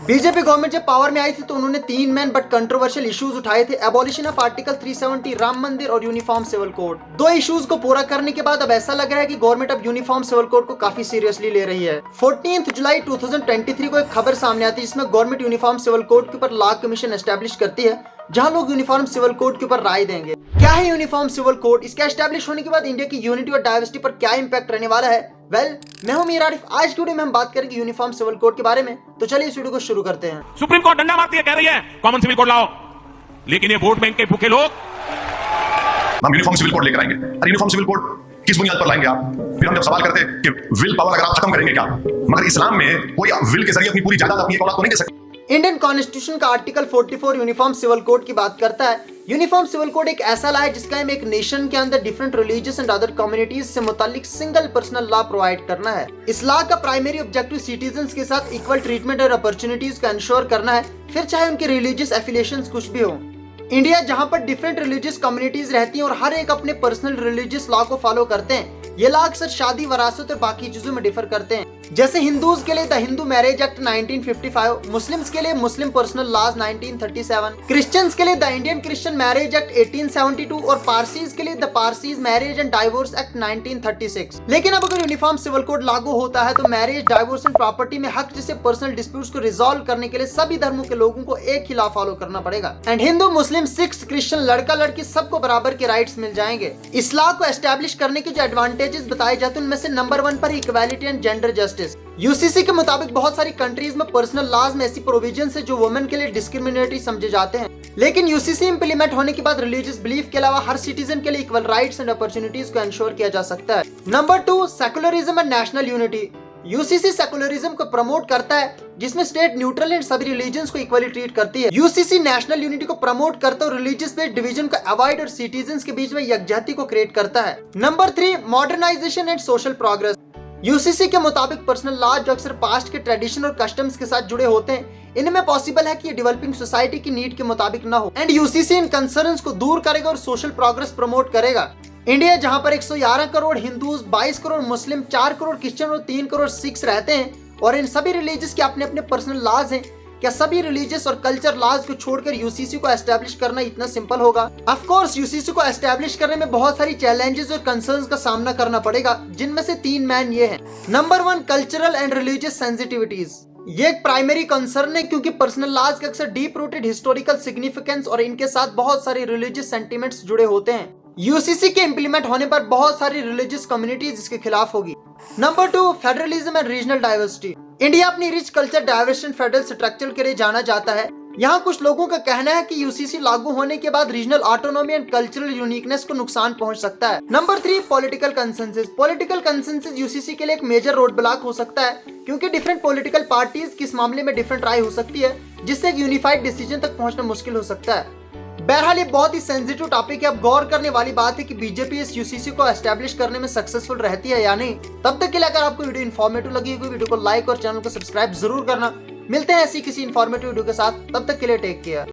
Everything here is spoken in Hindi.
बीजेपी गवर्नमेंट जब पावर में आई थी तो उन्होंने 3 मेन बट कंट्रोवर्शियल इश्यूज उठाए थे, एबॉलिशन ऑफ आर्टिकल 370, राम मंदिर और यूनिफॉर्म सिविल कोड। 2 इश्यूज को पूरा करने के बाद अब ऐसा लग रहा है कि गवर्नमेंट अब यूनिफॉर्म सिविल कोड को काफी सीरियसली ले रही है। 14 जुलाई 2023 को एक खबर सामने आती है जिसमें गवर्नमेंट यूनिफॉर्म सिविल कोड के ऊपर लॉ कमीशन एस्टेब्लिश करती है, जहां लोग यूनिफॉर्म सिविल कोड के ऊपर राय देंगे। क्या है यूनिफॉर्म सिविल कोड, इसके एस्टेब्लिश होने के बाद इंडिया की यूनिटी और डाइवर्सिटी पर क्या इंपैक्ट रहने वाला है? मैं हूं मीर आरिफ। आज की वीडियो में हम बात करेंगे यूनिफॉर्म सिविल कोड के बारे में, तो चलिए इस वीडियो को शुरू करते हैं। सुप्रीम कोर्ट डंडा मारती है, कह रही है कॉमन सिविल कोड लाओ, लेकिन ये वोट बैंक के भूखे लोग हम यूनिफॉर्म सिविल कोड लेकर आएंगे। अरे यूनिफॉर्म सिविल कोड किस बुनियाद पर लाएंगे आप? फिर हम जब सवाल करते हैं कि विल पावर अगर आप खत्म करेंगे क्या, मगर इस्लाम में कोई विल के जरिए अपनी पूरी जायदाद अपनी औलाद को नहीं दे सकता। इंडियन कॉन्स्टिट्यूशन का आर्टिकल 44 यूनिफॉर्म सिविल कोड की बात करता है। यूनिफॉर्म सिविल कोड एक ऐसा लॉ है जिसका एम एक नेशन के अंदर different religious and other communities से मुतालिक सिंगल पर्सनल लॉ प्रोवाइड करना है। इस लॉ का प्राइमरी ऑब्जेक्टिव सिटीजंस के साथ इक्वल ट्रीटमेंट और अपॉर्चुनिटीज का इंश्योर करना है, फिर चाहे उनके रिलीजियस एफिलिएशंस कुछ भी हो। इंडिया जहां पर डिफरेंट रिलीजियस कम्युनिटीज रहती हैं और हर एक अपने पर्सनल रिलीजियस लॉ को फॉलो करते हैं, ये लॉ अक्सर शादी, वरासत और बाकी चीजों में डिफर करते हैं। जैसे हिंदूज के लिए the Hindu marriage act 1955, Muslims के लिए मुस्लिम पर्सनल लॉज 1937, क्रिश्चियंस के लिए the Indian Christian marriage act 1872 और पारसीज के लिए the Parsis marriage and divorce act 1936। लेकिन अब अगर यूनिफॉर्म सिविल कोड लागू होता है तो मैरिज, डाइवोर्स एंड प्रॉपर्टी में हक जैसे पर्सनल डिस्प्यूट्स को रिजॉल्व करने के लिए सभी धर्मों के लोगों को एक ही लॉ फॉलो करना पड़ेगा and Hindu, Muslim, Sikh, Christian, लड़का लड़की सबको बराबर के राइट्स मिल जाएंगे। इस लॉ को एस्टेब्लिश करने के जो एडवांटेजेस बताए जाते हैं उनमें से नंबर 1 पर equality and gender justice. UCC के मुताबिक बहुत सारी कंट्रीज में पर्सनल लॉज में ऐसी प्रोविजंस है जो वुमेन के लिए डिस्क्रिमिनेटरी समझे जाते हैं, लेकिन यूसीसी इंप्लीमेंट होने के बाद रिलीजियस बिलीफ के अलावा हर सिटीजन के लिए इक्वल राइट्स एंड अपॉर्चुनिटीज को इंश्योर किया जा सकता है। Number 2, secularism and national unity. UCC secularism को प्रमोट करता है जिसमें स्टेट न्यूट्रल एंड सभी रिलीजन्स को इक्वली ट्रीट करती है। यूसीसी नेशनल यूनिटी को प्रमोट करता है और रिलीजियस बेस्ड डिवीजन को अवॉइड और सिटीजंस के बीच में यकजहती को क्रिएट करता है। Number 3, modernisation and social progress. UCC के मुताबिक पर्सनल लॉ जो अक्सर पास्ट के ट्रेडिशन और कस्टम्स के साथ जुड़े होते हैं, इनमें पॉसिबल है कि ये डेवलपिंग सोसाइटी की नीड के मुताबिक ना हो एंड यूसीसी इन कंसर्न्स को दूर करेगा और सोशल प्रोग्रेस प्रमोट करेगा। इंडिया जहां पर 111 करोड़ हिंदूज, 22 करोड़ मुस्लिम, 4 करोड़ क्रिश्चियन और 3 करोड़ सिख्स रहते हैं और इन सभी रिलीजियस के अपने अपने पर्सनल लॉज हैं, क्या सभी रिलीजियस और कल्चर लॉज को छोड़कर यूसीसी को एस्टेब्लिश करना इतना सिंपल होगा? ऑफ कोर्स यूसीसी को एस्टेब्लिश करने में बहुत सारी चैलेंजेस और कंसर्न्स का सामना करना पड़ेगा, जिनमें से 3 मेन ये हैं। Number 1, cultural and religious sensitivities. ये एक प्राइमरी कंसर्न है क्योंकि पर्सनल लॉज के अक्सर डीप रूटेड हिस्टोरिकल सिग्निफिकेंस और इनके साथ बहुत सारे रिलीजियस सेंटिमेंट्स जुड़े होते हैं। यूसीसी के इंप्लीमेंट होने पर बहुत सारी रिलीजियस कम्युनिटीज इसके खिलाफ होगी। Number 2, federalism and regional diversity. India अपनी rich culture, diversity, federal structure के लिए जाना जाता है। यहाँ कुछ लोगों का कहना है कि यूसीसी लागू होने के बाद regional autonomy and cultural uniqueness को नुकसान पहुंच सकता है। Number 3, political consensus. Political consensus UCC के लिए एक मेजर रोड ब्लॉक हो सकता है क्योंकि डिफरेंट पॉलिटिकल पार्टीज किस मामले में डिफरेंट राय हो सकती है, जिससे एक यूनिफाइड डिसीजन तक पहुंचना मुश्किल हो सकता है। बहरहाल ये बहुत ही सेंसिटिव टॉपिक है। अब गौर करने वाली बात है कि बीजेपी इस यूसीसी को एस्टेब्लिश करने में सक्सेसफुल रहती है या नहीं। तब तक के लिए अगर आपको वीडियो इन्फॉर्मेटिव लगी होगी, वीडियो को लाइक और चैनल को सब्सक्राइब जरूर करना। मिलते हैं ऐसी किसी इन्फॉर्मेटिव वीडियो के साथ, तब तक के लिए टेक केयर।